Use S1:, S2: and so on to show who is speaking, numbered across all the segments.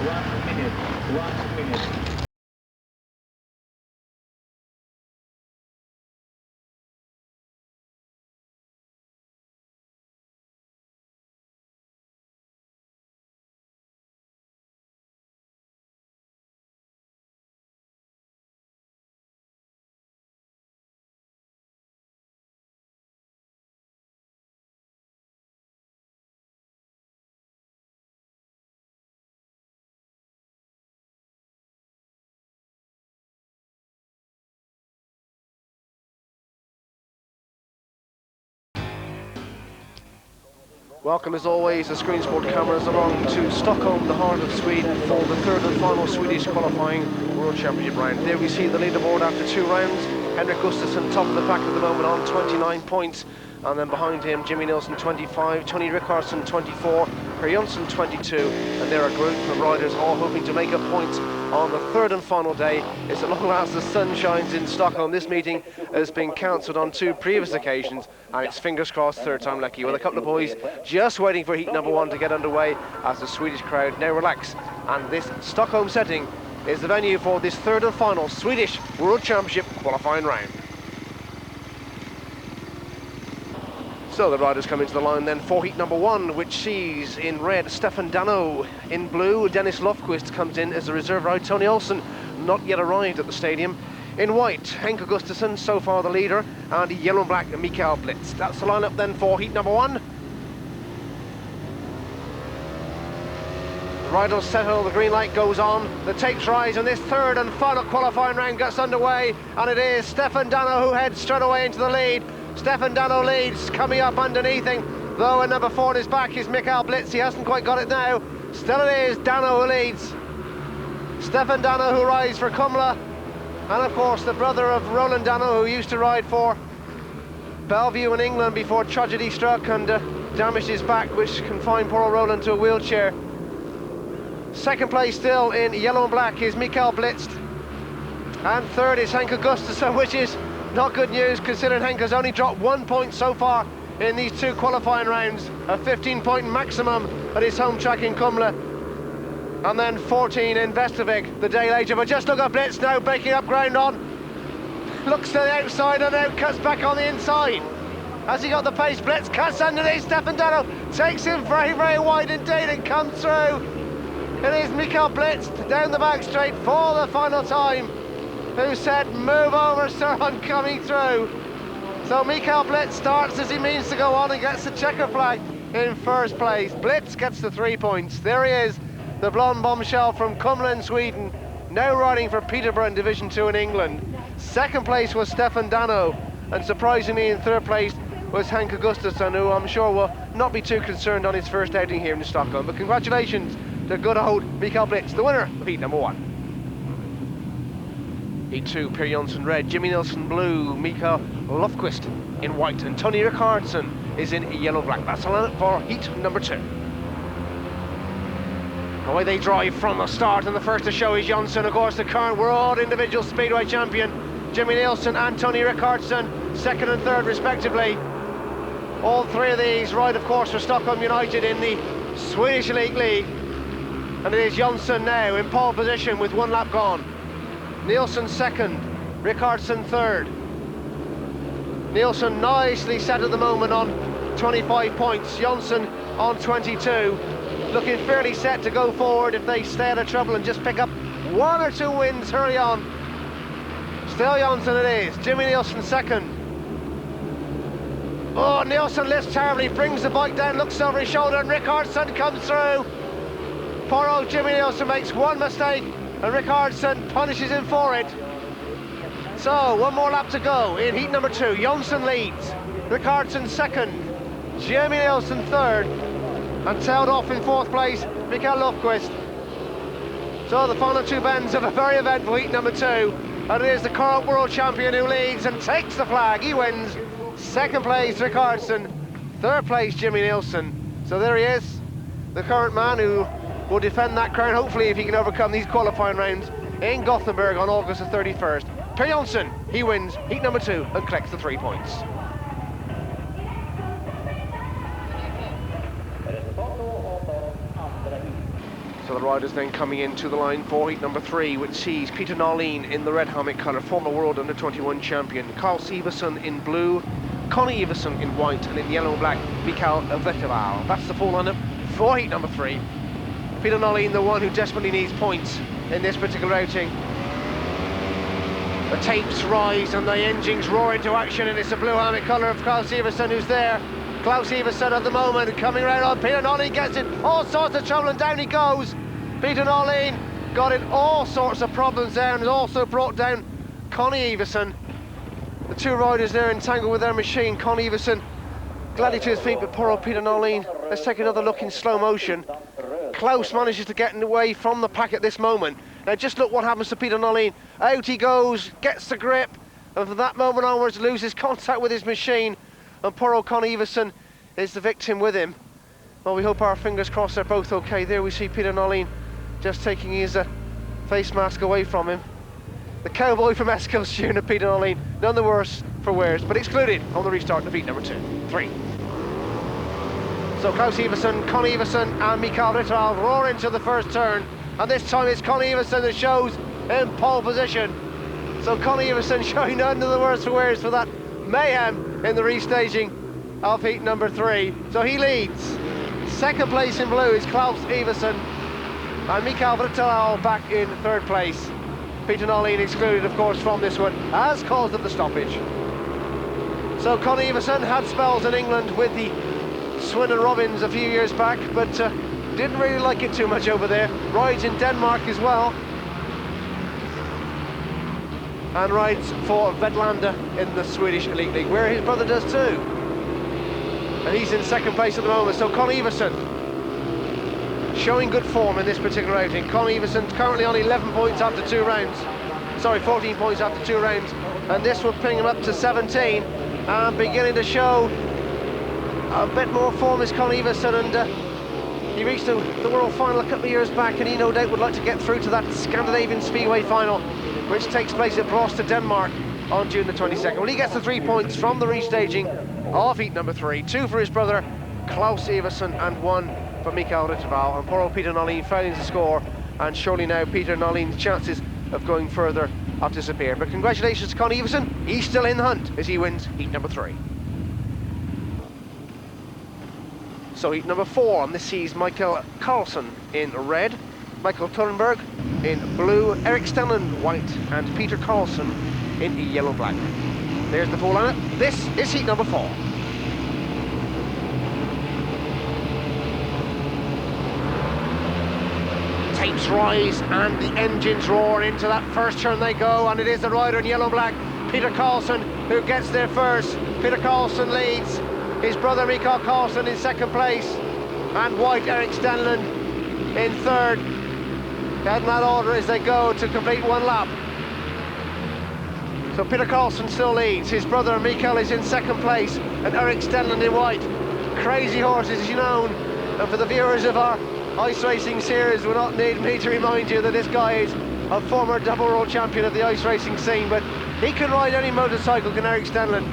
S1: 1 minute.
S2: Welcome as always, the Screen Sport cameras along to Stockholm, the heart of Sweden, for the third and final Swedish qualifying World Championship round. There we see the leaderboard after 2 rounds. Henrik Gustafsson top of the pack at the moment on 29 points. And then behind him, Jimmy Nilsson 25, Tony Rickardsson 24, Per Jönsson 22. And there are a group of riders all hoping to make up points on the third and final day. It's at long last the sun shines in Stockholm. This meeting has been cancelled on 2 previous occasions, and it's fingers crossed third time lucky, with a couple of boys just waiting for heat number 1 to get underway as the Swedish crowd now relax. And this Stockholm setting is the venue for this third and final Swedish World Championship qualifying round. So the riders come into the line then for heat number 1, which sees in red Stefan Dano, in blue Dennis Lofqvist comes in as the reserve ride. Tony Olsson not yet arrived at the stadium. In white, Henke Gustafsson, so far the leader, and yellow and black Mikael Blitz. That's the lineup then for heat number 1. The riders settle, the green light goes on, the tapes rise, and this third and final qualifying round gets underway, and it is Stefan Dano who heads straight away into the lead. Stefan Dano leads, coming up underneath him, though in number 4 on his back is Mikael Blitz. He hasn't quite got it now. Still it is Dano who leads. Stefan Dano who rides for Kumla, and of course the brother of Roland Dano, who used to ride for Bellevue in England before tragedy struck and damaged his back, which confined poor old Roland to a wheelchair. Second place still in yellow and black is Mikael Blitz, and third is Henke Gustafsson, which is not good news considering Henke's only dropped 1 point so far in these 2 qualifying rounds, a 15-point maximum at his home track in Kumla, and then 14 in Västervik the day later. But just look at Blitz now breaking up ground on, looks to the outside and now cuts back on the inside. Has he got the pace? Blitz cuts underneath. Stefan Dano takes him very, very wide indeed and comes through. It is Mikael Blitz down the back straight for the final time, who said, "Move over, sir, I'm coming through." So Mikael Blitz starts as he means to go on and gets the checker flag in first place. Blitz gets the 3 points. There he is, the blonde bombshell from Kumla in Sweden, now riding for Peterborough in Division 2 in England. Second place was Stefan Dano, and surprisingly in third place was Henke Gustafsson, who I'm sure will not be too concerned on his first outing here in Stockholm. But congratulations to good old Mikael Blitz, the winner of heat number 1. Heat 2, Per Jönsson red, Jimmy Nilsson blue, Mikael Lofqvist in white, and Tony Rickardsson is in yellow-black. That's the lineup for heat number 2. Away they drive from the start, and the first to show is Jönsson, of course the current world individual speedway champion. Jimmy Nilsson and Tony Rickardsson, second and third respectively. All 3 of these ride, of course, for Stockholm United in the Swedish Elite League. And it is Jönsson now in pole position with 1 lap gone. Nilsson second, Rickardsson third. Nilsson nicely set at the moment on 25 points, Jönsson on 22. Looking fairly set to go forward if they stay out of trouble and just pick up 1 or 2 wins early on. Still Jönsson it is, Jimmy Nilsson second. Oh, Nilsson lifts terribly, brings the bike down, looks over his shoulder, and Rickardsson comes through. Poor old Jimmy Nilsson makes 1 mistake, and Rickardsson punishes him for it. So 1 more lap to go in heat number 2. Jönsson leads, Rickardsson second, Jimmy Nilsson third, and tailed off in 4th place Mikael Lofqvist. So the final 2 bends of a very eventful heat number 2, and it is the current world champion who leads and takes the flag. He wins. Second place Rickardsson, third place Jimmy Nilsson. So there he is, the current man who will defend that crown, hopefully, if he can overcome these qualifying rounds in Gothenburg on August the 31st. Per Jönsson, he wins heat number 2 and collects the 3 points. So the riders then coming into the line for heat number 3, which sees Peter Nolin in the red helmet colour, former world under-21 champion, Klaus Iversen in blue, Connie Iversen in white, and in yellow and black, Mikael Vetterval. That's the full lineup for heat number 3. Peter Nolin, the one who desperately needs points in this particular outing. The tapes rise and the engines roar into action, and it's the blue helmet colour of Klaus Iversen who's there. Klaus Iversen at the moment coming around on Peter Nolin, gets in all sorts of trouble, and down he goes. Peter Nolin got in all sorts of problems there and has also brought down Connie Iversen. The two riders there entangled with their machine. Connie Iversen gladly to his feet, but poor old Peter Nolin. Let's take another look in slow motion. Klaus manages to get away from the pack at this moment. Now just look what happens to Peter Nolin. Out he goes, gets the grip, and from that moment onwards loses contact with his machine. And poor old Connie Iversen is the victim with him. Well, we hope, our fingers crossed, they're both okay. There we see Peter Nolin just taking his face mask away from him. The cowboy from Eskilstuna, Peter Nolin, none the worse for wears, but excluded on the restart of heat number 3. So Klaus Iversen, Connie Iversen and Mikael Vetterval roar into the first turn, and this time it's Connie Iversen that shows in pole position. So Connie Iversen showing none of the worse for wears for that mayhem in the restaging of heat number 3. So he leads. Second place in blue is Klaus Iversen, and Mikael Vetterval back in third place. Peter Nolin excluded, of course, from this one as cause of the stoppage. So Connie Iversen had spells in England with the Swindon Robins a few years back, but didn't really like it too much over there. Rides in Denmark as well, and rides for Vetlanda in the Swedish Elite League, where his brother does too. And he's in second place at the moment. So Connie Iversen showing good form in this particular outing. Connie Iversen currently on 11 points after 2 rounds. Sorry, 14 points after 2 rounds. And this will bring him up to 17. And beginning to show a bit more form is Connie Iversen. And he reached the World Final a couple of years back, and he no doubt would like to get through to that Scandinavian Speedway Final, which takes place at Brøstad, Denmark on June the 22nd. Well, he gets the 3 points from the restaging of heat number 3. 2 for his brother Klaus Iversen and 1 for Mikael Vetterval. And poor old Peter Nolin failing to score, and surely now Peter Nolin's chances of going further have disappeared. But congratulations to Connie Iversen, he's still in the hunt as he wins heat number 3. So heat number 4, and this sees Michael Carlson in red, Michael Thunberg in blue, Erik Stenlund white, and Peter Carlson in yellow-black. There's the full lineup. This is heat number 4. Tapes rise and the engines roar. Into that first turn they go, and it is the rider in yellow-black, Peter Carlson, who gets there first. Peter Carlson leads. His brother Mikael Carlson in second place, and white Erik Stenlund in third. Head in that order as they go to complete 1 lap. So Peter Carlson still leads. His brother Mikael is in second place, and Erik Stenlund in white. Crazy horses, as you know, and for the viewers of our ice racing series, will not need me to remind you that this guy is a former double world champion of the ice racing scene, but he can ride any motorcycle, can Erik Stenlund.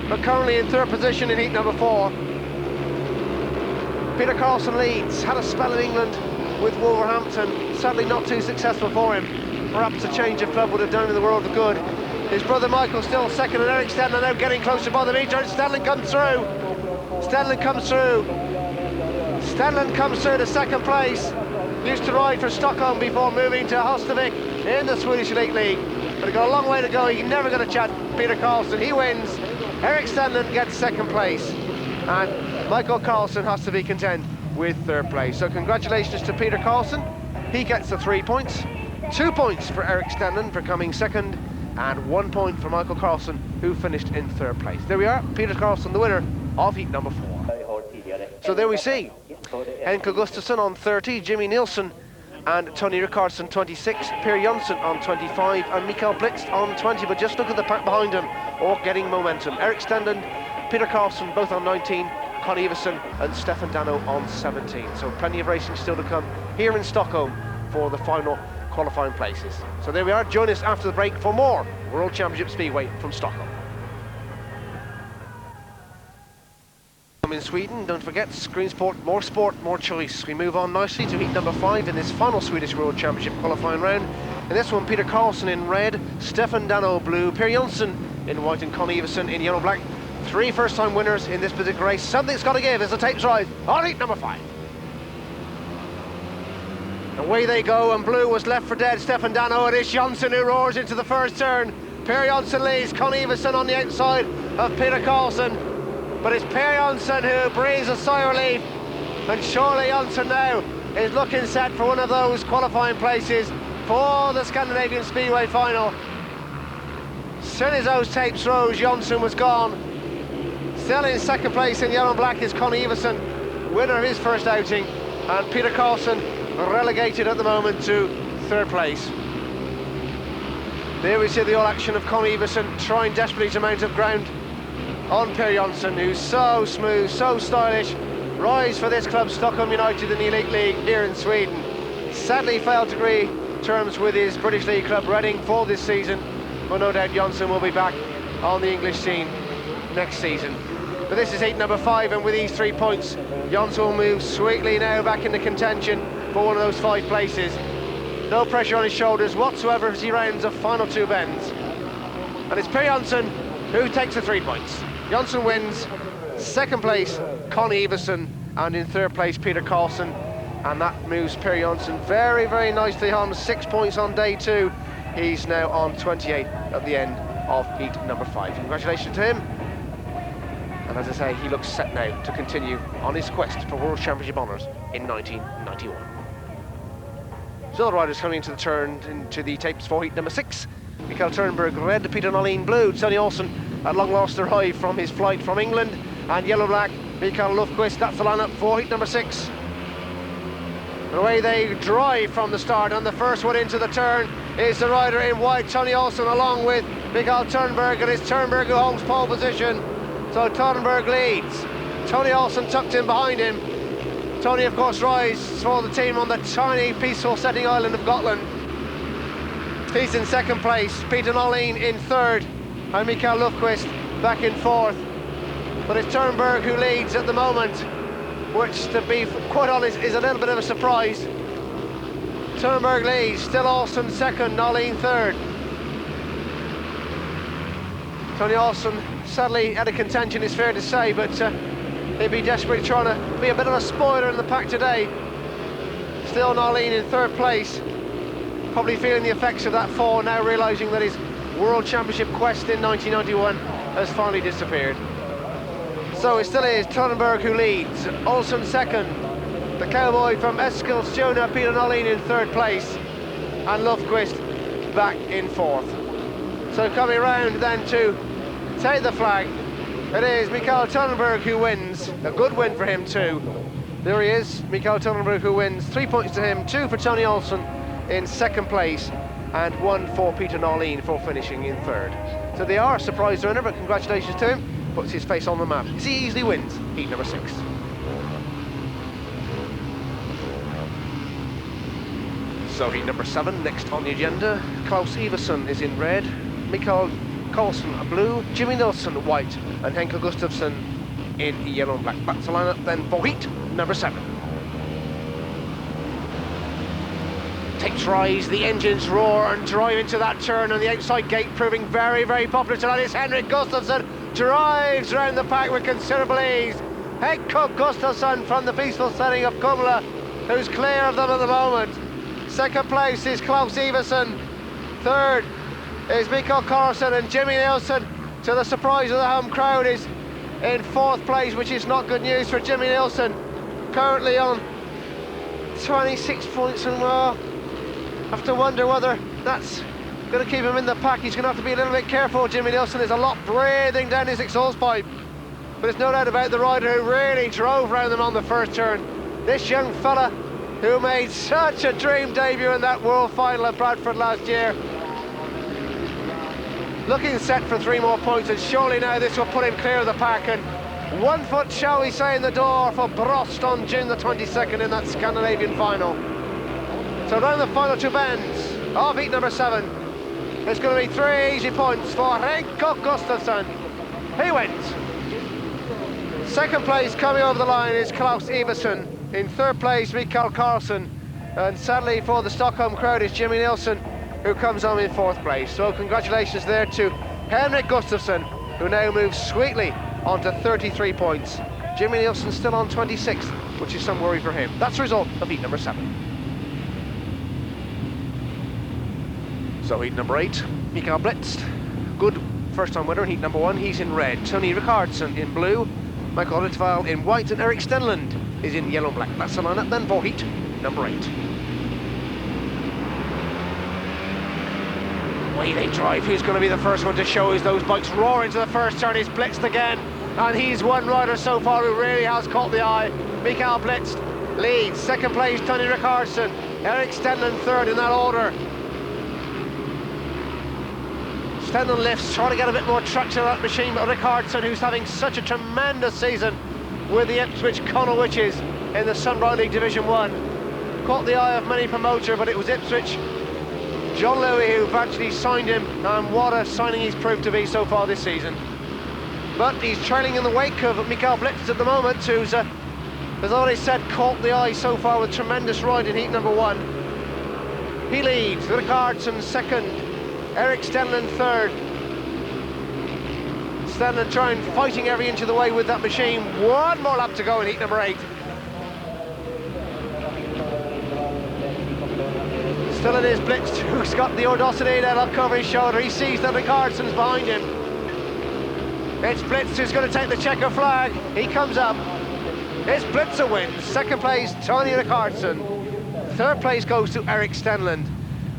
S2: But currently in third position in heat number 4. Peter Carlson leads. Had a spell in England with Wolverhampton, sadly not too successful for him. Perhaps a change of club would have done in the world of good. His brother Michael still second, and Erik Stenlund now getting closer by the meter, and Stenlund comes through. Stenlund comes through. Stenlund comes through to second place. Used to ride for Stockholm before moving to Hostovik in the Swedish Elite League. But he got a long way to go. He's never going to chat Peter Carlson. He wins. Erik Stenlund gets second place, and Michael Carlson has to be content with third place. So congratulations to Peter Carlson. He gets the 3 points. 2 points for Erik Stenlund for coming second, and 1 point for Michael Carlson, who finished in third place. There we are, Peter Carlson, the winner of heat number 4. So there we see Henke Gustafsson on 30, Jimmy Nielsen and Tony Rickardsson 26, Per Jönsson on 25, and Mikael Blitz on 20. But just look at the pack behind him, all getting momentum. Erik Stenlund, Peter Carlson both on 19, Connie Iversen and Stefan Dano on 17. So plenty of racing still to come here in Stockholm for the final qualifying places. So there we are. Join us after the break for more World Championship Speedway from Stockholm. in Sweden. Don't forget, Screen Sport, more choice. We move on nicely to heat number 5 in this final Swedish World Championship qualifying round. In this one, Peter Karlsson in red, Stefan Dano blue, Per Jönsson in white and Connie Everson in yellow-black. 3 first-time winners in this particular race. Something's got to give as the tapes rise on heat number 5. Away they go, and blue was left for dead. Stefan Dano, it is Jönsson who roars into the first turn. Per Jönsson leads, Connie Everson on the outside of Peter Karlsson. But it's Per Jönsson who breathes a sigh of relief, and surely Jönsson now is looking set for one of those qualifying places for the Scandinavian Speedway final. As soon as those tapes rose, Jönsson was gone. Still in second place in yellow and black is Connie Everson, winner of his first outing, and Peter Karlsson relegated at the moment to third place. There we see the all action of Connie Everson trying desperately to mount up ground on Per Jönsson, who's so smooth, so stylish. Rise for this club, Stockholm United in the Elite League here in Sweden. Sadly failed to agree terms with his British League club Reading for this season, but no doubt Jönsson will be back on the English scene next season. But this is heat number 5, and with these 3 points, Jönsson will move sweetly now back into contention for one of those 5 places. No pressure on his shoulders whatsoever as he rounds the final 2 bends. And it's Per Jönsson who takes the 3 points. Jönsson wins, second place Connie Everson, and in third place Peter Karlsson, and that moves Per Jönsson very, very nicely on 6 points on day 2. He's now on 28 at the end of heat number 5. Congratulations to him. And as I say, he looks set now to continue on his quest for World Championship honours in 1991. So the riders coming into the tapes for heat number 6. Mikael Turnberg red, Peter Nolin blue. Tony Olsen at long last arrived from his flight from England, and yellow-black Mikael Lofqvist. That's the lineup for heat number 6. And away they drive from the start, and the first one into the turn is the rider in white, Tony Olsen, along with Mikael Turnberg, and it's Turnberg who holds pole position. So Turnberg leads, Tony Olsen tucked in behind him. Tony, of course, rides for the team on the tiny, peaceful setting island of Gotland. He's in second place, Peter Nolin in third, and Mikael Lofqvist back in fourth. But it's Turnberg who leads at the moment, which, to be quite honest, is a little bit of a surprise. Turnberg leads, still Olsen second, Nolin third. Tony Olsen sadly out of contention, is fair to say, but he'd be desperately trying to be a bit of a spoiler in the pack today. Still Nolin in third place, probably feeling the effects of that fall, now realising that his World Championship quest in 1991 has finally disappeared. So it still is Turnberg who leads, Olsen second, the cowboy from Eskilstuna, Peter Nolin in third place, and Lofqvist back in fourth. So coming round then to take the flag, it is Mikael Turnberg who wins. A good win for him too. There he is, Mikael Turnberg who wins. 3 points to him, 2 for Tony Olsen in second place, and 1 for Peter Nolin for finishing in third. So they are a surprise runner, but congratulations to him. Puts his face on the map. He easily wins heat number 6. So heat number 7, next on the agenda. Klaus Everson is in red, Mikael Karlsson blue, Jimmy Nilsson white, and Henkel Gustafsson in yellow and black. That's the lineup then for heat number 7. Tapes rise, the engines roar and drive into that turn on the outside gate, proving very, very popular tonight. It's Henrik Gustafsson, drives round the pack with considerable ease. Henkel Gustafsson from the peaceful setting of Kumla, who's clear of them at the moment. Second place is Klaus Everson. Third is Mikael Karlsson, and Jimmy Nilsson, to the surprise of the home crowd, is in fourth place, which is not good news for Jimmy Nilsson. Currently on 26 points, and well, have to wonder whether that's going to keep him in the pack. He's going to have to be a little bit careful. Jimmy Nilsson is a lot breathing down his exhaust pipe, but there's no doubt about the rider who really drove round them on the first turn. This young fella who made such a dream debut in that world final at Bradford last year, looking set for 3 more points, and surely now this will put him clear of the pack, and 1 foot, shall we say, in the door for Brost on June the 22nd in that Scandinavian final. So round the final 2 bends of heat number 7, it's going to be 3 easy points for Henkel Gustafsson. He wins. Second place coming over the line is Klaus Iversen. In third place, Mikael Karlsson. And sadly for the Stockholm crowd is Jimmy Nilsson, who comes on in fourth place. So congratulations there to Henrik Gustafsson, who now moves sweetly onto 33 points. Jimmy Nilsson still on 26, which is some worry for him. That's the result of heat number 7. So heat number 8, Mikael Blitz, good first-time winner in heat number 1. He's in red. Tony Rickardsson in blue, Michael Ritval in white, and Erik Stenlund is in yellow and black. That's the lineup then for heat number 8. Way they drive. Who's going to be the first one to show as those bikes roar into the first turn? He's blitzed again, and he's one rider so far who really has caught the eye. Mikael Blitz leads. Second place, Tony Rickardsson. Erik Stenlund third in that order. Stenlund lifts, trying to get a bit more traction on that machine, but Rickardsson, who's having such a tremendous season with the Ipswich Connell Witches in the Sunbright League Division 1, caught the eye of many promoter, but it was Ipswich, John Louis, who actually signed him, and what a signing he's proved to be so far this season. But he's trailing in the wake of Mikael Blitz at the moment, who's, as already said, caught the eye so far with tremendous ride in heat number 1. He leads, Rickardsson second, Erik Stenlund third. Stenlund fighting every inch of the way with that machine. One more lap to go in heat number 8. Still it is Blitz, who's got the audacity to look over his shoulder. He sees that Rickardsson's behind him. It's Blitz who's going to take the checker flag. He comes up. It's Blitz who wins. Second place, Tony Rickardsson. Third place goes to Erik Stenlund.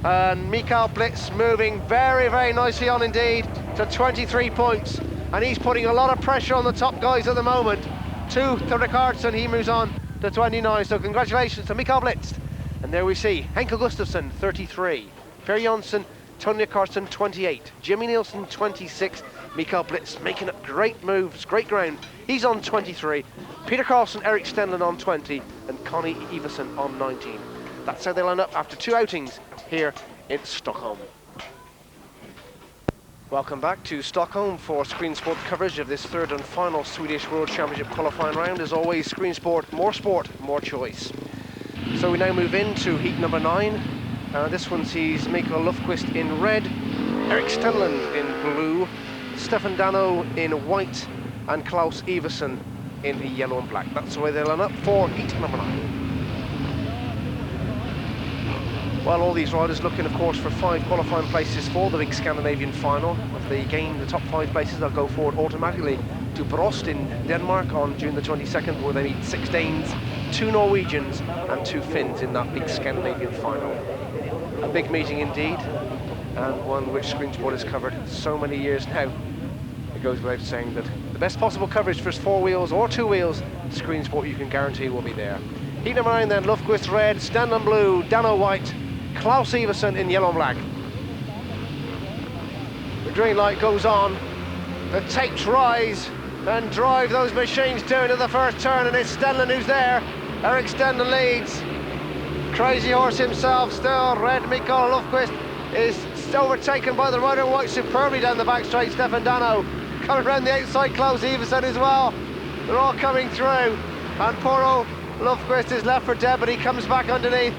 S2: And Mikael Blitz moving very, very nicely on indeed to 23 points. And he's putting a lot of pressure on the top guys at the moment. 2 to Rickardsson, he moves on to 29. So congratulations to Mikael Blitz. And there we see Henke Gustafsson, 33. Per Jonsson, Tony Rickardsson, 28. Jimmy Nilsson, 26. Mikael Blitz making up great moves, great ground. He's on 23. Peter Carlson, Erik Stenlund on 20. And Connie Iversen on 19. That's how they line up after 2 outings here in Stockholm. Welcome back to Stockholm for Screen Sport coverage of this third and final Swedish World Championship qualifying round. As always, Screen Sport, more choice. So we now move into heat number 9. This one sees Mikael Lofqvist in red, Erik Stenlund in blue, Stefan Dano in white, and Klaus Iversen in the yellow and black. That's the way they line up for heat number 9. Well, all these riders looking, of course, for 5 qualifying places for the big Scandinavian final. If they gain the top 5 places, they'll go forward automatically to Brost in Denmark on June the 22nd, where they meet 6 Danes, 2 Norwegians and 2 Finns in that big Scandinavian final. A big meeting indeed, and one which Screen Sport has covered so many years now. It goes without saying that the best possible coverage for 4 wheels or 2 wheels, Screen Sport you can guarantee will be there. Heat number 9 then, Lofqvist red, Stenlund blue, Dano white, Klaus Iversen in yellow and black. The green light goes on, the tapes rise and drive those machines down to the first turn, and it's Stenlund who's there. Erik Stenlund leads. Crazy Horse himself still, red Mikael Lofqvist is overtaken by the rider in white superbly down the back straight, Stefan Dano. Coming around the outside, Klaus Iversen as well. They're all coming through, and poor old Lofqvist is left for dead, but he comes back underneath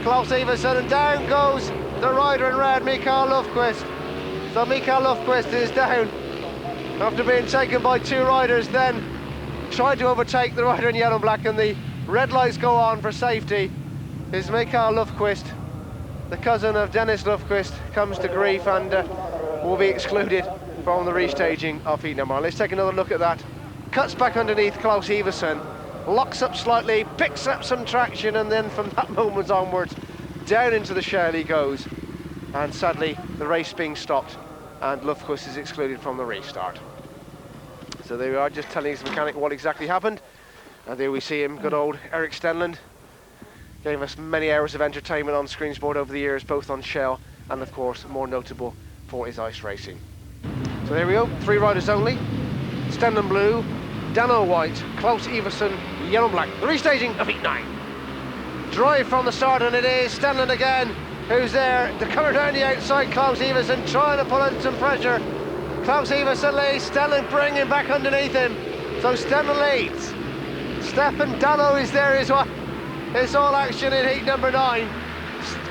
S2: Klaus Iversen, and down goes the rider in red, Mikael Lofqvist. So Mikael Lofqvist is down after being taken by 2 riders, then tried to overtake the rider in yellow and black, and the red lights go on for safety. Is Mikael Lofqvist, the cousin of Dennis Lofqvist, comes to grief and will be excluded from the restaging of heat number 1. Let's take another look at that. Cuts back underneath Klaus Iversen, locks up slightly, picks up some traction, and then from that moment onwards, down into the shell he goes. And sadly, the race being stopped, and Lofqvist is excluded from the restart. So there we are, just telling his mechanic what exactly happened. And there we see him, good old Erik Stenlund. Gave us many hours of entertainment on Screen Sport over the years, both on Shell and, of course, more notable for his ice racing. So there we go, 3 riders only. Stenlund blue, Dano white, Klaus Iversen yellow and black. The restaging of heat 9. Drive from the start, and it is Stenlund again who's there. The coming down the outside, Klaus Iversen trying to pull in some pressure. Klaus Iversen leads, Stenlund bringing back underneath him. So Stefan leads. Stefan Dano is there as well. It's all action in heat number 9.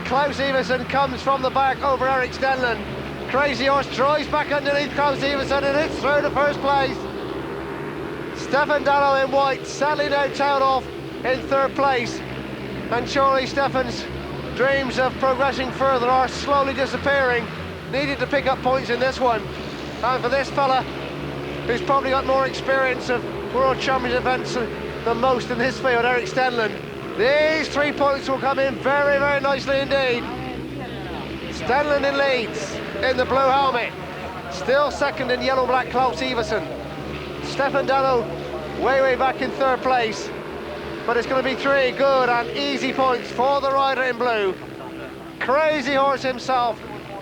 S2: Klaus Iversen comes from the back over Erik Stenlund. Crazy Horse drives back underneath Klaus Iversen and it's through to first place. Stefan Dano in white, sadly now tailed off in third place. And surely Stefan's dreams of progressing further are slowly disappearing. Needed to pick up points in this one. And for this fella, who's probably got more experience of World Championship events than most in his field, Erik Stenlund, these 3 points will come in very, very nicely indeed. Stenlund in leads in the blue helmet. Still second in yellow-black Klaus Iversen. Stefan Dano way back in third place. But it's going to be 3 good and easy points for the rider in blue. Crazy Horse himself,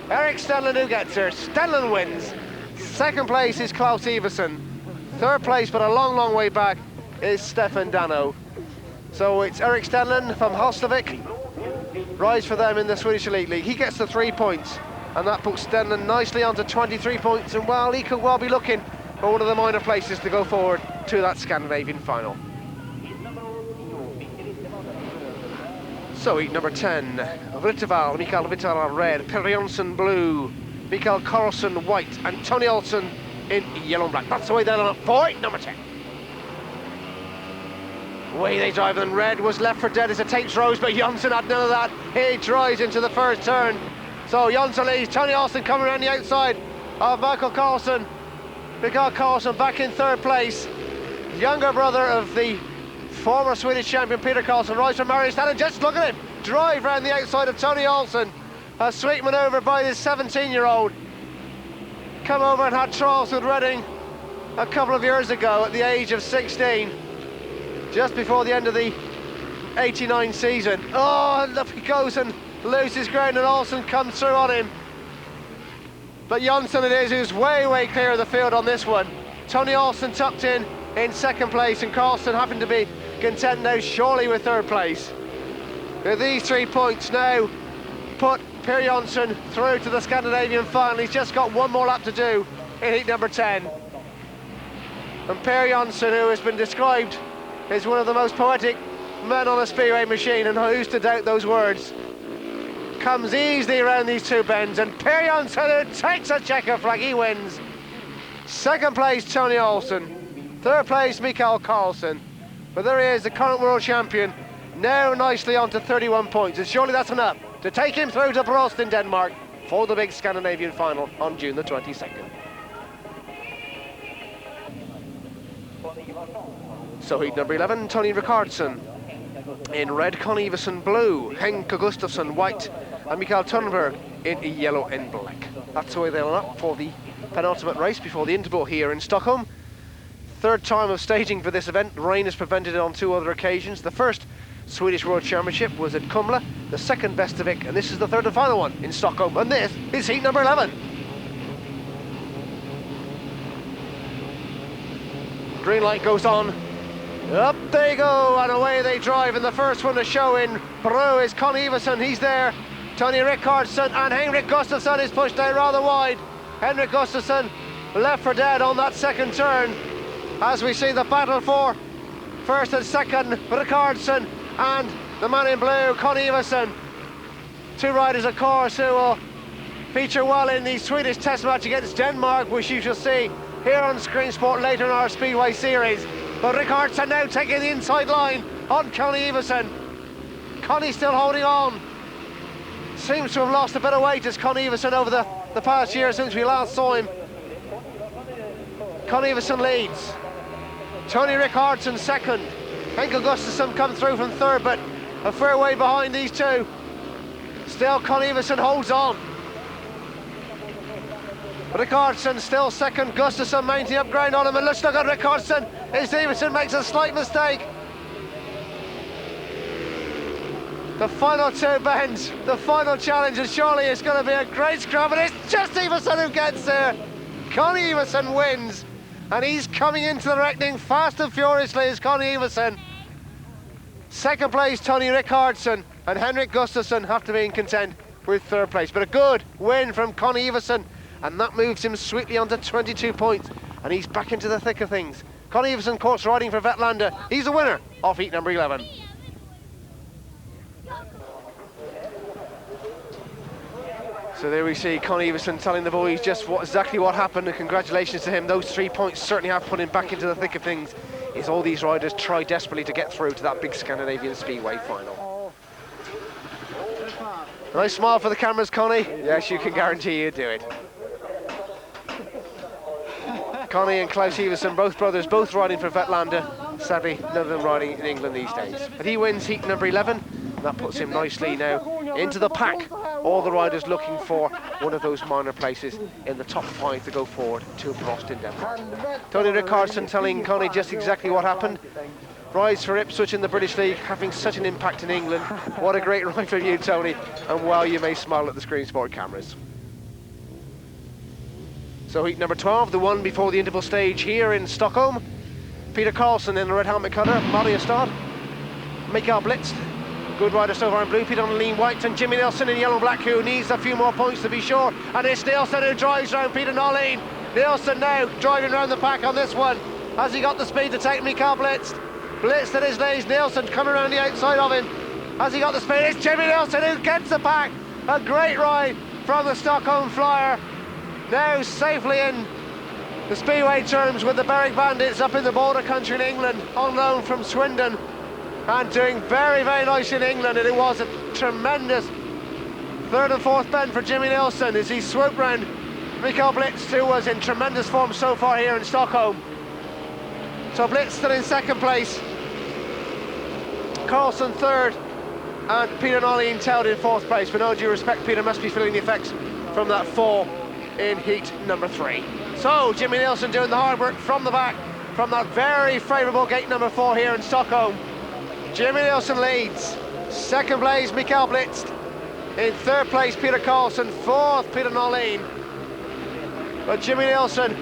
S2: Erik Stenlund, who gets here. Stenlund wins. Second place is Klaus Iversen. Third place, but a long way back, is Stefan Dano. So it's Erik Stenlund from Hallstavik, rides for them in the Swedish Elite League. He gets the 3 points, and that puts Stenlund nicely onto 23 points, and well, he could well be looking for one of the minor places to go forward to that Scandinavian final. So heat number 10, Rittervall, Mikael Vittala red, Per Jonsson blue, Mikael Karlsson white, and Tony Olsson in yellow and black. That's the way they're on for heat number 10. Way they drive, and red was left for dead as the tapes rose, but Jonsson had none of that. He drives into the first turn. So Jonsson leads, Tony Olsson coming around the outside of Mikael Karlsson. Mikael Karlsson back in third place. Younger brother of the former Swedish champion Peter Karlsson rides from Mariestad, and just look at him drive round the outside of Tony Olsson. A sweet manoeuvre by this 17-year-old. Come over and had trials with Reading a couple of years ago at the age of 16, just before the end of the 89 season. Oh, and up he goes and loses ground, and Olsson comes through on him. But Jonsson it is who's way clear of the field on this one. Tony Olsson tucked in second place, and Karlsson having to be content now surely with third place. With these 3 points now put Per Jonsson through to the Scandinavian final. He's just got one more lap to do in heat number 10. And Per Jonsson, who has been described as one of the most poetic men on a speedway machine, and who's to doubt those words, comes easily around these 2 bends, and Per Jonsson, who takes a checker flag, he wins. Second place Tony Olsson, third place Mikael Karlsson. But there he is, the current world champion, now nicely on to 31 points, and surely that's enough to take him through to Brost in Denmark for the big Scandinavian final on June the 22nd. So heat number 11, Tony Rickardsson in red, Con Iversen blue, Henke Gustafsson white, and Mikael Turnberg in yellow and black. That's the way they'll line up for the penultimate race before the interval here in Stockholm. Third time of staging for this event. Rain has prevented it on 2 other occasions. The first Swedish World Championship was at Kumla, the second Västervik, and this is the third and final one in Stockholm, and this is heat number 11. Green light goes on. Up they go, and away they drive, and the first one to show in Bro is Con Iversen. He's there. Tony Rickardsson and Henrik Gustafsson is pushed out rather wide. Henrik Gustafsson left for dead on that second turn, as we see the battle for first and second, Rickardsson and the man in blue, Con Iversen. 2 riders, of course, who will feature well in the Swedish test match against Denmark, which you shall see here on Screen Sport later in our Speedway series. But Rickardsson now taking the inside line on Con Iversen. Connie still holding on. Seems to have lost a bit of weight as Con Iversen over the past year since we last saw him. Con Iversen leads. Tony Rickardsson second. Henke Gustafsson come through from third, but a fair way behind these 2. Still Con Iversen holds on. Rickardsson still second, Gustafsson mounting up ground on him, and let's look at Rickardsson as Iversen makes a slight mistake. The final 2 bends, the final challenge, and surely it's going to be a great scrap, and it's just Iversen who gets there. Con Iversen wins, and he's coming into the reckoning fast and furiously as Con Iversen. Second place Tony Rickardsson, and Henrik Gustafsson have to be in content with third place. But a good win from Con Iversen, and that moves him sweetly onto 22 points, and he's back into the thick of things Connie Iversen, course riding for Vetlanda. He's the winner of heat number 11. So there we see Connie Iversen telling the boys just exactly what happened, and congratulations to him. Those 3 points certainly have put him back into the thick of things, as all these riders try desperately to get through to that big Scandinavian Speedway final. Nice smile for the cameras, Connie. Yes, you can guarantee you do it. Connie and Klaus Iversen, both brothers, both riding for Vetlanda. Sadly, none of them riding in England these days. But he wins heat number 11, and that puts him nicely now into the pack. All the riders looking for one of those minor places in the top 5 to go forward to Brost in Denmark. Tony Rickardsson telling Connie just exactly what happened. Rides for Ipswich in the British League, having such an impact in England. What a great ride from you, Tony. And wow, you may smile at the Screen Sport cameras. So heat number 12, the one before the interval stage here in Stockholm. Peter Carlson in the red helmet cutter, Mariestad. Mikael Blitz, good rider so far in blue, Peter Nolin white, and Jimmy Nilsson in yellow and black, who needs a few more points to be sure. And it's Nilsson who drives round Peter Nolin. Nilsson now driving around the pack on this one. Has he got the speed to take Mikael Blitz? Blitz at his knees, Nilsson coming around the outside of him. Has he got the speed? It's Jimmy Nilsson who gets the pack. A great ride from the Stockholm Flyer. Now safely in the Speedway terms with the Berwick Bandits up in the border country in England, on loan from Swindon, and doing very, very nice in England. And it was a tremendous third and fourth bend for Jimmy Nilsson as he swooped round Mikael Blitz, who was in tremendous form so far here in Stockholm. So Blitz still in second place, Carlson third, and Peter Nolin tailed in fourth place. But no due respect, Peter must be feeling the effects from that fall in heat number 3. So Jimmy Nilsson doing the hard work from the back, from that very favourable gate number 4 here in Stockholm. Jimmy Nilsson leads. Second place, Mikael Blitz. In third place, Peter Carlson. Fourth, Peter Nolin. But Jimmy Nilsson,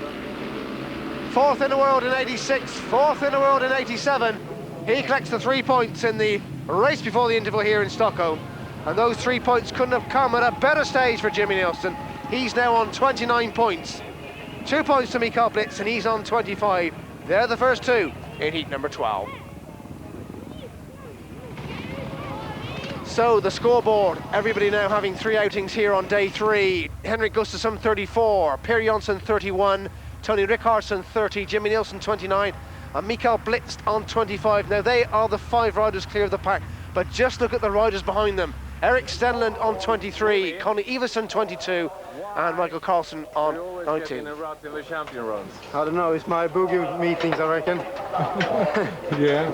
S2: fourth in the world in 86, fourth in the world in 87. He collects the 3 points in the race before the interval here in Stockholm. And those 3 points couldn't have come at a better stage for Jimmy Nilsson. He's now on 29 points. 2 points to Mikael Blitz, and he's on 25. They're the first two in heat number 12. So the scoreboard, everybody now having 3 outings here on day 3. Henrik Gustafsson 34, Per Jonsson 31, Tony Rickardsson 30, Jimmy Nilsson 29, and Mikael Blitz on 25. Now they are the 5 riders clear of the pack, but just look at the riders behind them. Eric Stenland on 23, Connie Iversen 22, and Michael Carlson on 19.
S1: I don't know, it's my boogie meetings, I reckon.
S3: Yeah.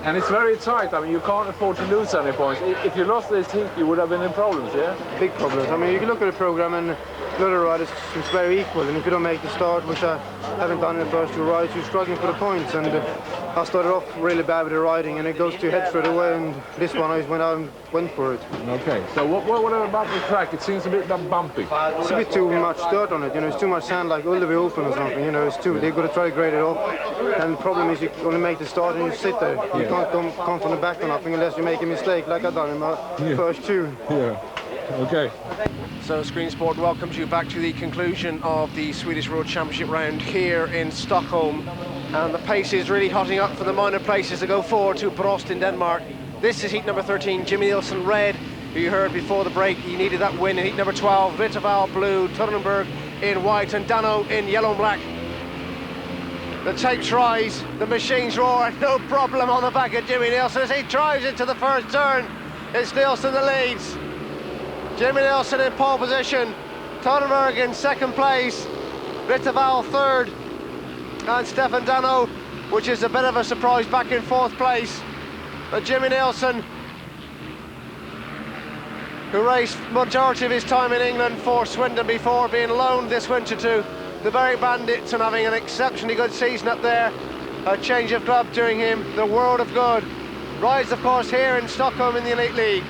S3: And it's very tight. I mean, you can't afford to lose any points. If you lost this heat, you would have been in problems, yeah?
S1: Big problems. I mean, you can look at the program and the other riders, it's very equal. And if you don't make the start, which I haven't done in the first 2 rides, you're struggling for the points. And I started off really bad with the riding, and it goes to head straight away. And this one, I just went out and went for it.
S3: Okay. So what about the track? It seems a bit bumpy.
S1: It's a bit too much dirt on it. You know, it's too much sand, like Ullevi Open or something. You know, it's too. They've got to try to grade it off. And the problem is you only make the start and you sit there. You can't come from the back or nothing unless you make a mistake, like I've done in my first 2.
S3: Yeah. Okay.
S2: So Screen Sport welcomes you back to the conclusion of the Swedish Road Championship round here in Stockholm. And the pace is really hotting up for the minor places to go forward to Brost in Denmark. This is heat number 13, Jimmy Nilsson red, who you heard before the break. He needed that win in heat number 12. Rittervall blue, Turnenberg in white, and Dano in yellow and black. The tapes rise, the machines roar, no problem on the back of Jimmy Nilsson as he drives into the first turn. It's Nilsson that leads. Jimmy Nilsson in pole position, Tonnenberg in second place, Rittervall third, and Stefan Dano, which is a bit of a surprise, back in fourth place. But Jimmy Nilsson, who raced majority of his time in England for Swindon before being loaned this winter to the Berwick Bandits and having an exceptionally good season up there. A change of club doing him the world of good. Rides, of course, here in Stockholm in the Elite League.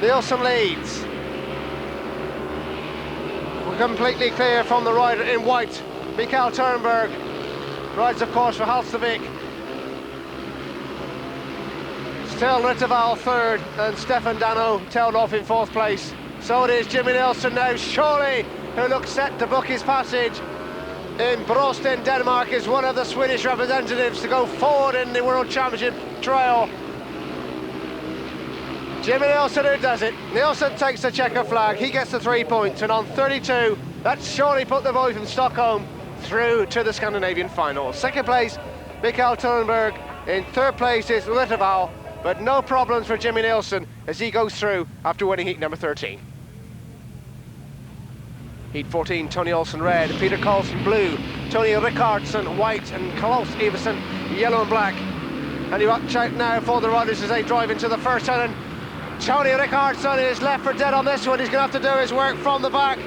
S2: Nilsson leads. We're completely clear from the rider in white, Mikael Turnberg. Rides, of course, for Halstavik. Still Rittervall third, and Stefan Dano tailed off in fourth place. So it is Jimmy Nilsson now, surely, who looks set to book his passage in Bråsten, Denmark, is one of the Swedish representatives to go forward in the World Championship trial. Jimmy Nielsen who does it. Nielsen takes the checker flag, he gets the 3 points, and on 32, that surely put the boy from Stockholm through to the Scandinavian final. Second place, Mikael Tullenberg. In third place is Littoval, but no problems for Jimmy Nielsen as he goes through after winning heat number 13. Heat 14, Tony Olsen red, Peter Carlson blue, Tony Rickardsson white, and Klaus Eversen yellow and black. And you watch out now for the riders as they drive into the first turn. And Tony Rickardsson is left for dead on this one. He's going to have to do his work from the back.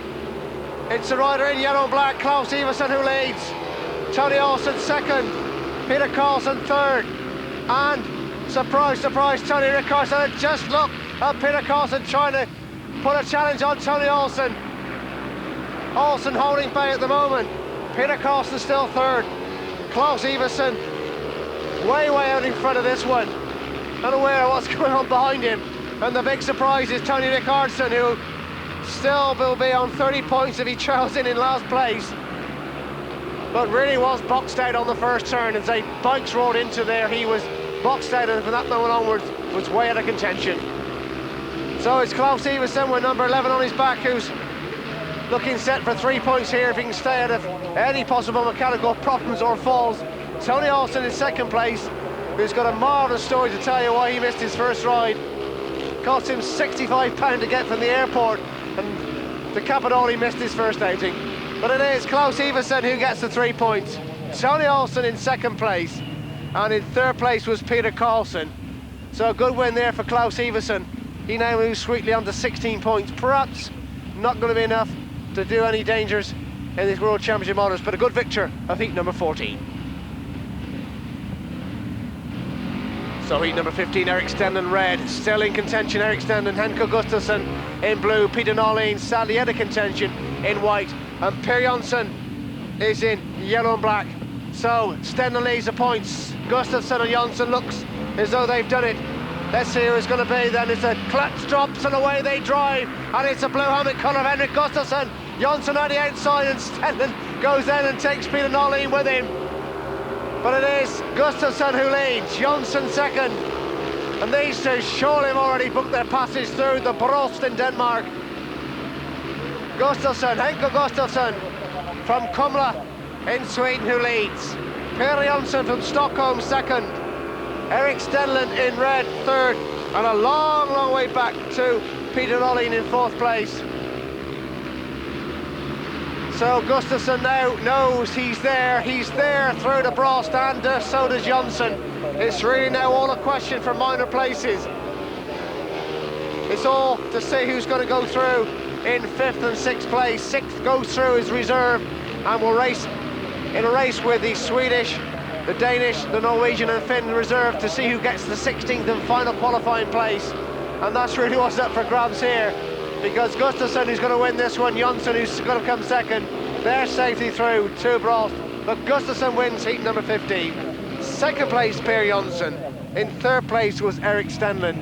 S2: It's the rider in yellow and black, Klaus Eversen, who leads. Tony Olsen second, Peter Carlson third, and surprise, surprise, Tony Rickardsson. And just look at Peter Carlson trying to put a challenge on Tony Olsen. Olsen holding bay at the moment. Peter Carlson still third. Klaus Eversen way out in front of this one, unaware of what's going on behind him. And the big surprise is Tony Rickardsson, who still will be on 30 points if he trails in last place, but really was boxed out on the first turn. As bikes rolled into there, he was boxed out, and from that moment onwards was way out of contention. So it's Klaus Eversen with number 11 on his back, who's looking set for 3 points here if he can stay out of any possible mechanical problems or falls. Tony Olsen in second place, who's got a marvellous story to tell you why he missed his first ride. Cost him £65 to get from the airport, and to cap it all, he missed his first outing. But it is Klaus Eversen who gets the 3 points. Tony Olsen in second place, and in third place was Peter Carlson. So a good win there for Klaus Eversen. He now moves sweetly on to 16 points. Perhaps not going to be enough to do any dangers in these World Championship honours, but a good victor of heat number 14. So heat number 15, Erik Stenlund red, still in contention. Erik Stenlund, Henko Gustafsson in blue, Peter Norlin sadly out of contention in white, and Per Jonsson is in yellow and black. So Stenlund leads the points. Gustafsson and Jonsson looks as though they've done it. Let's see who it's going to be then. It's a clutch drops and away they drive, and it's a blue helmet colour of Henrik Gustafsson. Jonsson on the outside, and Stenlund goes in and takes Peter Norlin with him. But it is Gustafsson who leads, Jonsson second, and these two surely have already booked their passage through the Brost in Denmark. Gustafsson, Henko Gustafsson from Kumla in Sweden who leads. Per Jonsson from Stockholm second. Erik Stenlund in red third, and a long way back to Peter Norlin in fourth place. So Gustafsson now knows he's there through the Brost, and so does Jonsson. It's really now all a question for minor places. It's all to see who's going to go through in fifth and sixth place. Sixth goes through as reserve and will race in a race with the Swedish, the Danish, the Norwegian and Finn reserve to see who gets the 16th and final qualifying place. And that's really what's up for grabs here, because Gustafsson is going to win this one, Jonsson who's going to come second, they're safely through to Brost, but Gustafsson wins heat number 15. Second place Per Jonsson, in third place was Erik Stenlund,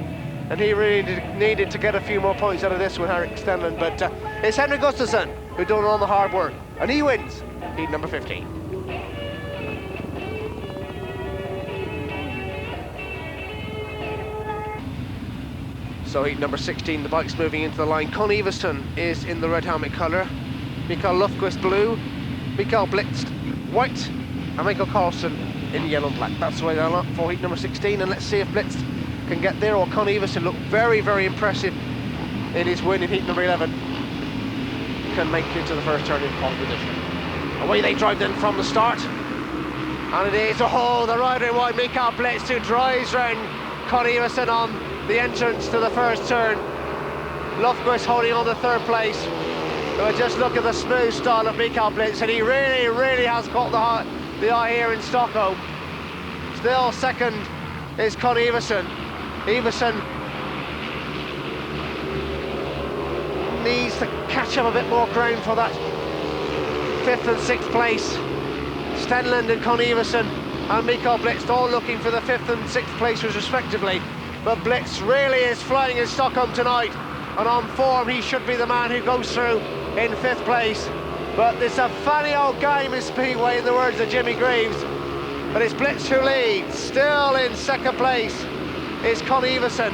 S2: and he really needed to get a few more points out of this one, Erik Stenlund, but it's Henrik Gustafsson who's done all the hard work, and he wins heat number 15. So heat number 16, the bike's moving into the line. Con Everson is in the red helmet colour, Mikael Lofquist blue, Mikael Blitz white, and Michael Carlson in yellow and black. That's the way they're up for heat number 16, and let's see if Blitz can get there, or Con Everson looked very impressive in his win in heat number 11. Can make it to the first turn in pole position. Away they drive then from the start, and it is, the rider in white, Mikael Blitz, who drives round Con Everson on the entrance to the first turn. Lofquist holding on the third place. But just look at the smooth style of Mikael Blitz, and he really has caught the eye here in Stockholm. Still second is Con Everson. Everson needs to catch up a bit more ground for that fifth and sixth place. Stenlund and Con Everson and Mikael Blitz all looking for the fifth and sixth places respectively. But Blitz really is flying in Stockholm tonight, and on form he should be the man who goes through in fifth place. But it's a funny old game in Speedway, in the words of Jimmy Greaves. But it's Blitz who leads. Still in second place is Con Everson.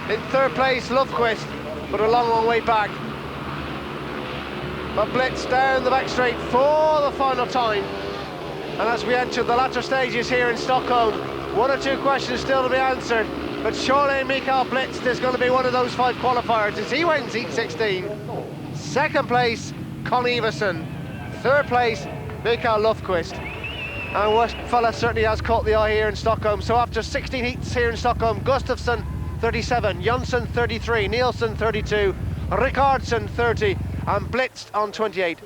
S2: In third place, Lundqvist, but a long, long way back. But Blitz down the back straight for the final time. And as we enter the latter stages here in Stockholm, one or two questions still to be answered. But surely Mikael Blitz is going to be one of those 5 qualifiers as he wins Heat 16. Second place, Con Everson. Third place, Mikael Lundqvist. And Westfalla certainly has caught the eye here in Stockholm. So after 16 heats here in Stockholm, Gustafsson 37, Jönsson 33, Nielsen 32, Rickardson 30, and Blitz on 28.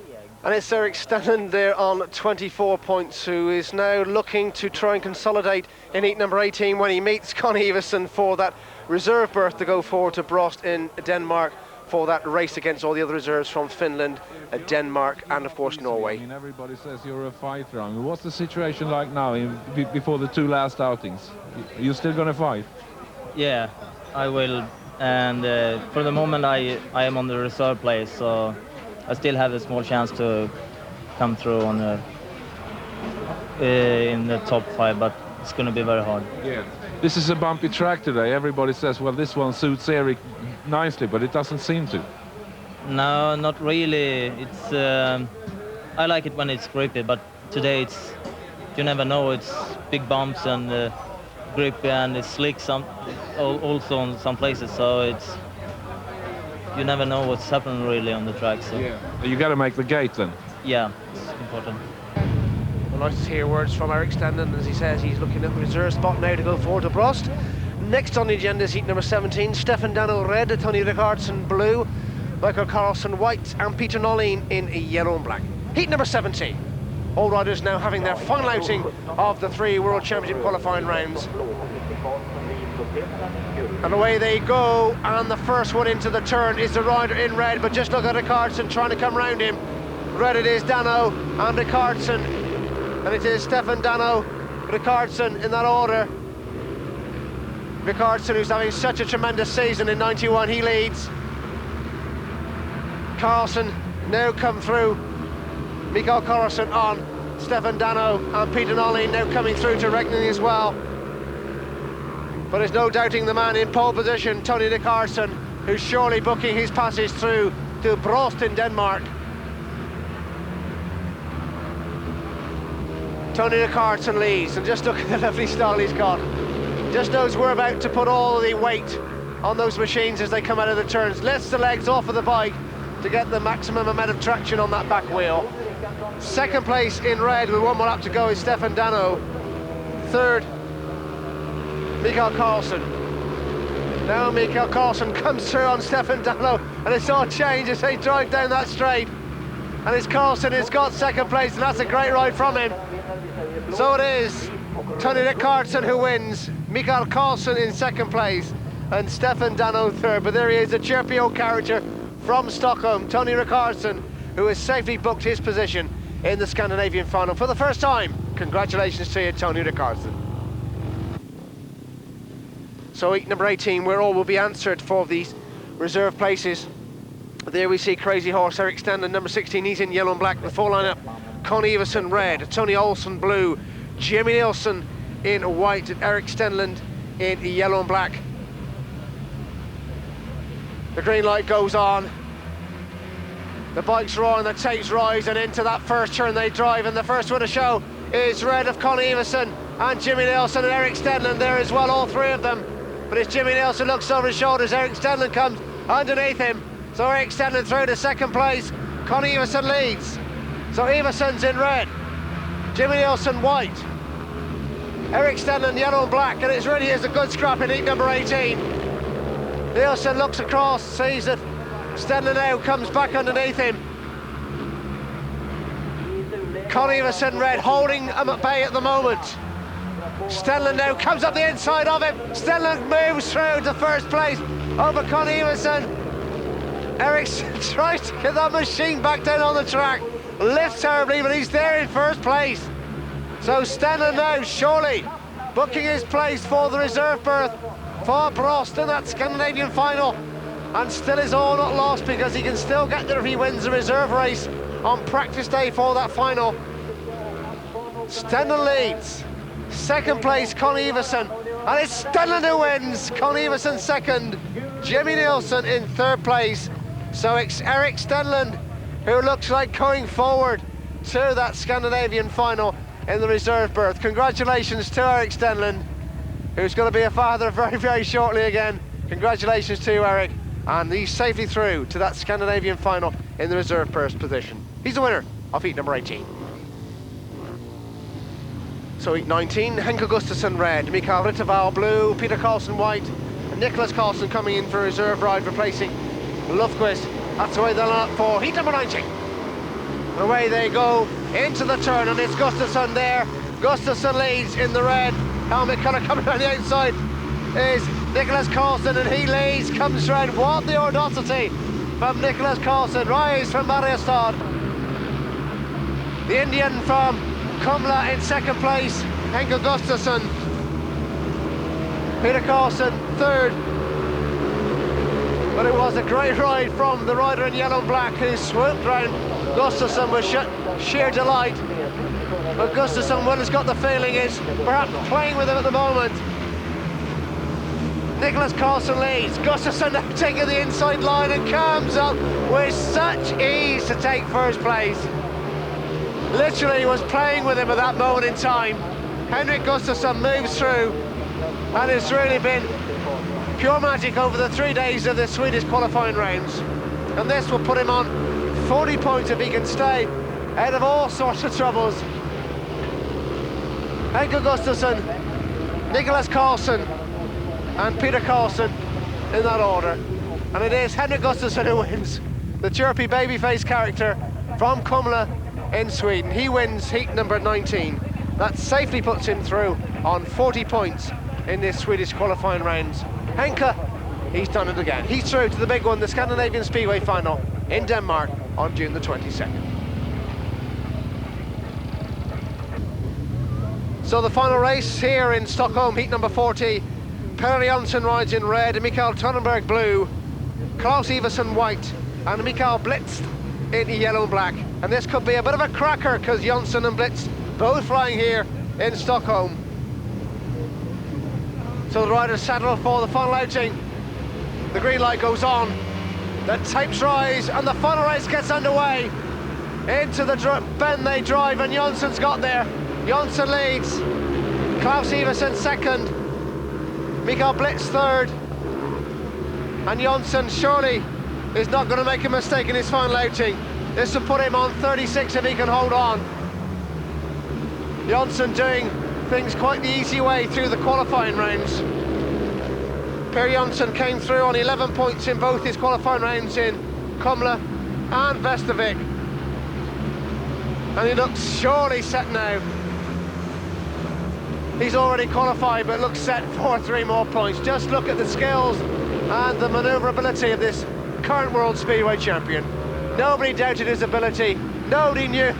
S2: And it's Erik Stenlund there on 24 points, who is now looking to try and consolidate in heat number 18 when he meets Con Everson for that reserve berth to go forward to Brost in Denmark for that race against all the other reserves from Finland, Denmark, and of course Norway.
S3: I mean, everybody says you're a fighter. I mean, what's the situation like now before the 2 last outings? Are you still going to fight?
S4: Yeah, I will. And for the moment I am on the reserve place, so I still have a small chance to come through on in the top 5, but it's going to be very hard.
S3: Yeah. This is a bumpy track today. Everybody says, well, this one suits Erik nicely, but it doesn't seem to.
S4: No, not really. It's I like it when it's grippy, but today it's, you never know, it's big bumps and grippy, and it's slick also on some places, so it's, you never know what's happening really on the track. So
S3: yeah, you got to make the gate then.
S4: Yeah, it's important.
S2: Well, nice to hear words from Erik Stenlund as he says he's looking at the reserve spot now to go forward to Brost. Next on the agenda is heat number 17, Stefan Daniel red, Tony Rickardson blue, Michael Carlson white, and Peter Nolin in yellow and black. Heat number 17. All riders now having their final outing of the 3 World Championship qualifying rounds. And away they go, and the first one into the turn is the rider in red, but just look at Rickardson trying to come round him. Red it is Dano and Rickardson, and it is Stefan Dano, Rickardson in that order. Rickardson, who's having such a tremendous season in 91, he leads. Carlson now come through. Mikael Carlson on, Stefan Dano and Peter Nolin now coming through to Regning as well. But there's no doubting the man in pole position, Tony Rickardson, who's surely booking his passage through to Brost in Denmark. Tony Rickardson leads, and just look at the lovely style he's got. Just knows we're about to put all the weight on those machines as they come out of the turns. Lifts the legs off of the bike to get the maximum amount of traction on that back wheel. Second place in red with 1 more lap to go is Stefan Dano. Third, Mikael Carlson. Now Mikael Carlson comes through on Stefan Dano, and it's all changed as they drive down that straight. And it's Carlson who's got second place, and that's a great ride from him. So it is Tony Rickardson who wins, Mikael Carlson in second place, and Stefan Dano third. But there he is, a chirpy old character from Stockholm, Tony Rickardson, who has safely booked his position in the Scandinavian final for the first time. Congratulations to you, Tony Rickardson. So heat number 18, where all will be answered for these reserve places. There we see Crazy Horse, Erik Stenlund, number 16, he's in yellow and black. The full lineup, Con Everson red, Tony Olsen blue, Jimmy Nielsen in white, and Erik Stenlund in yellow and black. The green light goes on. The bikes roar and the tapes rise, and into that first turn they drive, and the first one to show is red of Con Everson and Jimmy Nielsen and Erik Stenlund there as well, all 3 of them. But as Jimmy Nielsen looks over his shoulders, Erik Stenlund comes underneath him. So Erik Stenlund through to second place. Con Everson leads. So Everson's in red, Jimmy Nielsen white, Erik Stenlund yellow and black, and it really is a good scrap in heat number 18. Nielsen looks across, sees that Stenlund now comes back underneath him. Con Everson red holding him at bay at the moment. Stenlund now comes up the inside of him. Stenlund moves through to first place over Con Everson. Erik tries to get that machine back down on the track. Lifts terribly, but he's there in first place. So Stenlund now surely booking his place for the reserve berth for Brost in that Scandinavian final. And still is all not lost, because he can still get there if he wins the reserve race on practice day for that final. Stenlund leads. Second place, Connie Everson. And it's Stenlund who wins. Connie Everson second. Jimmy Nielsen in third place. So it's Eric Stenlund who looks like going forward to that Scandinavian final in the reserve berth. Congratulations to Eric Stenlund, who's going to be a father very, very shortly again. Congratulations to you, Eric. And he's safely through to that Scandinavian final in the reserve berth position. He's the winner of heat number 18. So heat 19, Henke Gustafsson red, Mikael Rittervall blue, Peter Carlson white, and Nicholas Carlson coming in for a reserve ride, replacing Lufquist. That's the way they'll line up for heat number 19. Away they go into the turn, and it's Gustafsson there. Gustafsson leads in the red. Helmet colour coming around the outside is Nicholas Carlson, and he leads, comes round. What the audacity from Nicholas Carlson. Rise from Mariestad. The Indian from Kumla in second place. Henke Gustafsson. Peter Carlson third. But it was a great ride from the rider in yellow and black, who swooped round Gustafsson with sheer delight. But Gustafsson, one has got the feeling, is perhaps playing with him at the moment. Nicholas Carlson leads. Gustafsson taking the inside line and comes up with such ease to take first place. Literally was playing with him at that moment in time. Henrik Gustafsson moves through, and it's really been pure magic over the 3 days of the Swedish qualifying rounds. And this will put him on 40 points if he can stay out of all sorts of troubles. Henke Gustafsson, Nicholas Carlson, and Peter Carlson in that order. And it is Henrik Gustafsson who wins. The chirpy babyface character from Kumla in Sweden. He wins heat number 19. That safely puts him through on 40 points in this Swedish qualifying rounds. Henke, he's done it again. He's through to the big one, the Scandinavian Speedway final in Denmark on June the 22nd. So the final race here in Stockholm, heat number 40. Per Jönsson rides in red, Mikael Tonnenberg blue, Klaus Everson white, and Mikael Blitz in yellow and black. And this could be a bit of a cracker, because Jönsson and Blitz both flying here in Stockholm. So the riders settle for the final outing. The green light goes on, the tapes rise, and the final race gets underway. Into the bend they drive, and Jönsson's got there. Jönsson leads, Klaus Everson second, Mikael Blitz third, and Jönsson surely is not going to make a mistake in his final outing. This will put him on 36 if he can hold on. Jönsson doing things quite the easy way through the qualifying rounds. Per Jönsson came through on 11 points in both his qualifying rounds in Kumla and Västervik. And he looks surely set now. He's already qualified, but looks set for 3 more points. Just look at the skills and the manoeuvrability of this current World Speedway champion. Nobody doubted his ability. Nobody knew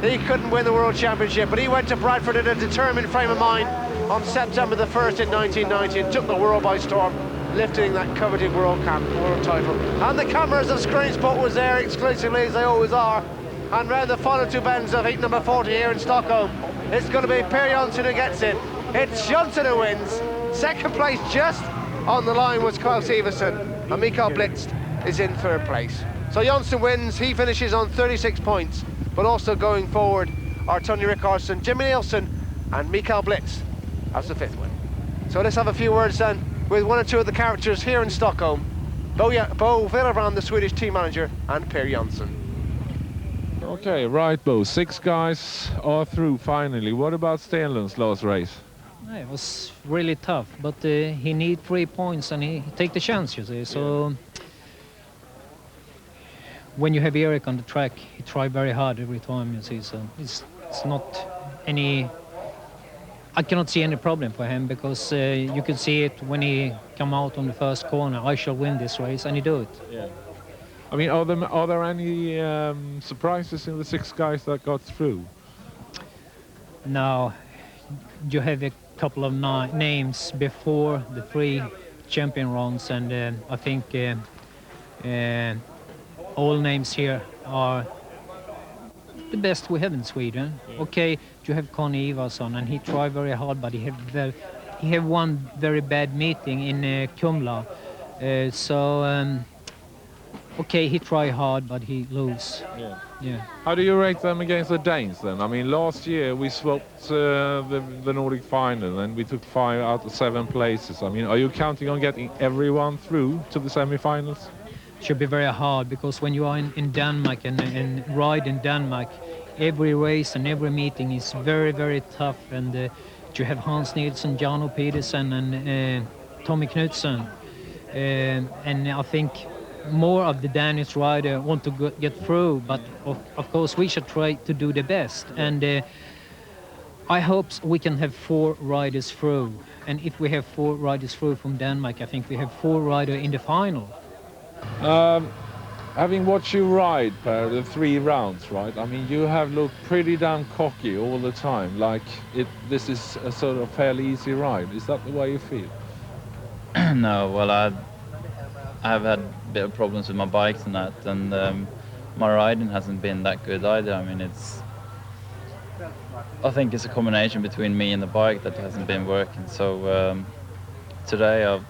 S2: he couldn't win the World Championship, but he went to Bradford in a determined frame of mind on September the 1st in 1990 and took the world by storm, lifting that coveted world title. And the cameras of Screen Sport was there exclusively, as they always are. And round the final 2 bends of heat number 40 here in Stockholm, it's going to be Per Jönsson who gets it. It's Jönsson who wins. Second place just on the line was Klaus Everson, and Mikael Blitz is in third place. So Jönsson wins, he finishes on 36 points, but also going forward are Tony Rickardsson, Jimmy Nielsen, and Mikael Blitz as the 5th win. So let's have a few words then with 1 or 2 of the characters here in Stockholm. Bo Willebrand, the Swedish team manager, and Per Jönsson.
S3: Okay, right, Bo. 6 guys are through finally. What about Stenlund's last race?
S5: It was really tough, but he need 3 points and he take the chance, you see. So when you have Eric on the track, he try very hard every time, you see. So it's not any. I cannot see any problem for him, because you can see it when he come out on the first corner. I shall win this race, and he do it.
S3: Yeah. I mean, are there any surprises in the 6 guys that got through?
S5: Now, you have a couple of names before the 3 champion rounds, and I think all names here are the best we have in Sweden.
S4: Yeah.
S5: Okay, you have Conny Ivarsson, and he tried very hard, but he have one very bad meeting in Kumla. Okay, he tried hard, but he lose.
S3: Yeah.
S5: Yeah.
S3: How do you rate them against the Danes then? I mean, last year we swapped the Nordic final and we took 5 out of 7 places. I mean, are you counting on getting everyone through to the semi-finals?
S5: Should be very hard, because when you are in Denmark and ride in Denmark, every race and every meeting is very, very tough. And you have Hans Nielsen, Jarno Pedersen, and Tommy Knudsen. And I think more of the Danish rider want to get through, but of course we should try to do the best. And I hope we can have 4 riders through. And if we have 4 riders through from Denmark, I think we have 4 riders in the final.
S3: Having watched you ride, Per, the 3 rounds, right? I mean, you have looked pretty damn cocky all the time, like this is a sort of fairly easy ride. Is that the way you feel?
S6: No, well, I've had a bit of problems with my bikes and that, and my riding hasn't been that good either. I mean, I think it's a combination between me and the bike that hasn't been working. So today I've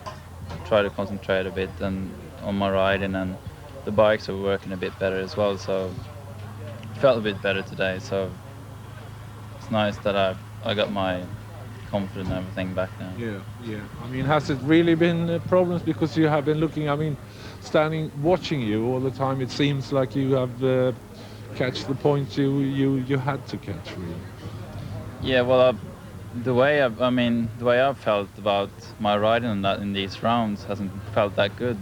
S6: tried to concentrate a bit on my riding, and the bikes are working a bit better as well. So it felt a bit better today. So it's nice that I got my confidence and everything back now.
S3: Yeah. I mean, has it really been problems? Because you have been looking, I mean, watching you all the time, it seems like you have catch the points you had to catch, really.
S6: Yeah, well, the way I've felt about my riding and that in these rounds hasn't felt that good.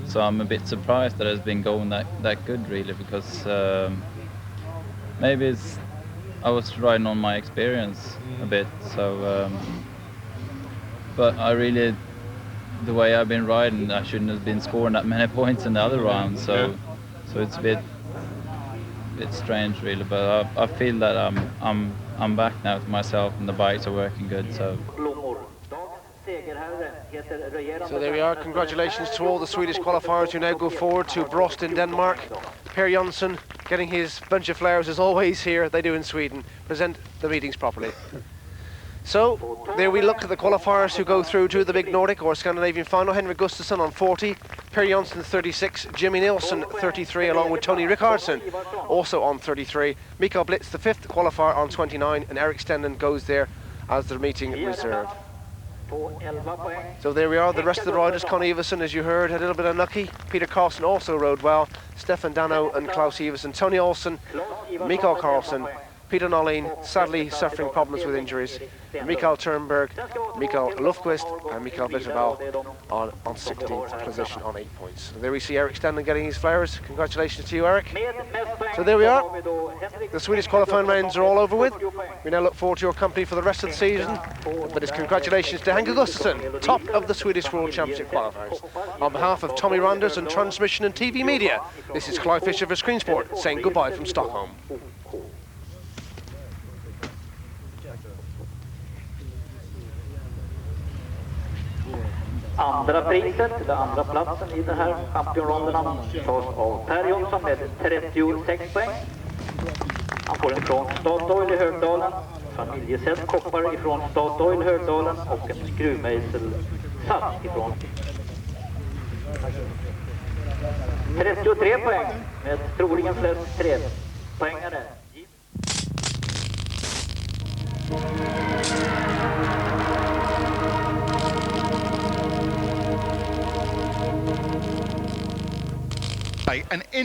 S6: So I'm a bit surprised that it's been going that good, really, because maybe I was riding on my experience a bit. So, but the way I've been riding, I shouldn't have been scoring that many points in the other rounds. So it's a bit strange, really. But I feel that I'm back now to myself, and the bikes are working good. So
S2: there we are. Congratulations to all the Swedish qualifiers who now go forward to Brost in Denmark. Per Jonsson getting his bunch of flowers as always here. They do in Sweden. Present the meetings properly. So there we look at the qualifiers who go through to the big Nordic or Scandinavian final. Henrik Gustafsson on 40, Per Jonsson 36, Jimmy Nilsson 33, along with Tony Rickardsson also on 33. Mikael Blitz, the 5th qualifier, on 29, and Eric Stenden goes there as the meeting reserve. So there we are, the rest of the riders. Conny Ivarsson, as you heard, had a little bit unlucky. Peter Carlson also rode well. Stefan Dano and Klaus Ivarsson. Tony Olsen, Mikael Carlson, Peter Nollin, sadly suffering problems with injuries. Mikael Turnberg, Mikael Lufquist, and Mikael Bitterval on 16th position on 8 points. So there we see Eric Stenden getting his flowers. Congratulations to you, Eric. So there we are. The Swedish qualifying rounds are all over with. We now look forward to your company for the rest of the season. But it's congratulations to Henrik Gustafsson, top of the Swedish World Championship qualifiers. On behalf of Tommy Randers and Transmission and TV Media, this is Clive Fisher for Screen Sport saying goodbye from Stockholm.
S7: Andra priset, eller andra platsen i den här championronderna, tas av Per Jonsson med 36 poäng. Han får en från Statoil i Högdalen, familjesätt koppar ifrån Statoil Högdalen och en skruvmejsel satt ifrån 33 poäng med troligen flest 3-poängare.
S8: An